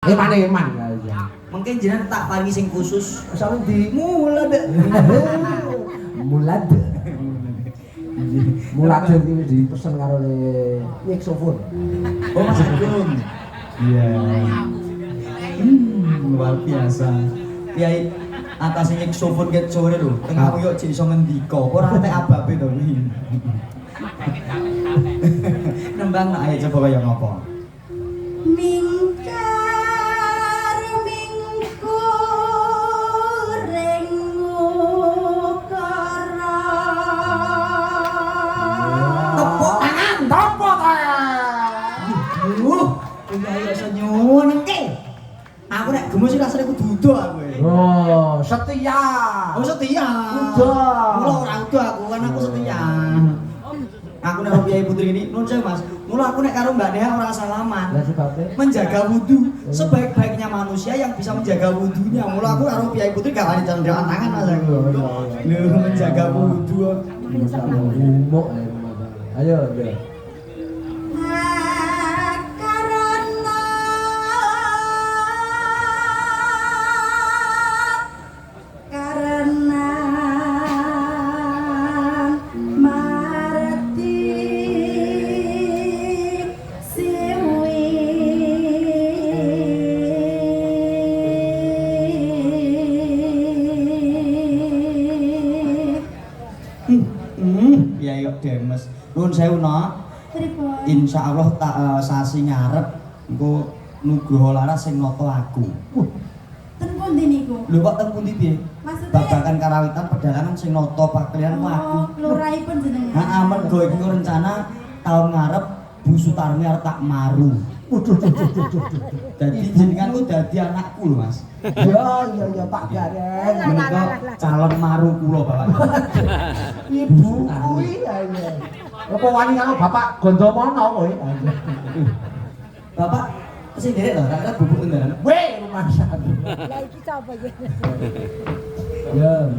Eman-eman ya. Mungkin jenengan tak paringi sing khusus. Sampe di mulad. Mulad. Mulad iki dipesen karo Nexofon. Oh Mas Agung. Iya. Luar biasa. Kiai atas Nexofon ket sore lho. Tengah yo jek iso ngendika. Ora tek ababe to iki. Nembang nak ayo coba kaya ngopo. Aku nek gemes iki rasane kudu udo aku. Oh, setia. Oh, setia. Udo. Mula ora udo aku, kan aku setia. Aku nek Kyai Putri ini, nun saya Mas. Mula aku nek karo Mbak Neha ora salaman. Lah sebabnya Menjaga wudu sebaik-baiknya manusia yang bisa menjaga wudunya. Mula aku karo Kyai Putri gak wani jalan tangan Mas aku. Lho, menjaga wudu. umuk. Ayo, ayo. Ya yuk demes. Nuwun sewu no. Insyaallah tak sasi ngarep engko nugroho laras sing nata aku. Ten pundi niku? Lho kok teng pundi piye? Maksudnya Babagan karawitan pedalangan sing nata paklian aku. Lurahipun jenengan. Heeh, mergo iki rencana tahun ngarep Bu Sutarmi arep tak maru. Dadi jenengan ku dadi anakku lho, Mas. Ya Pak Gareng. Menika calon maru kula, Bapak. Ibu kuwi ayo. Apa wani karo Bapak Gondomono kowe? Bapak sing derek lho, tak bubuk ngendaran. Weh, rumah sakit. Lah iki sapa iki? Ya.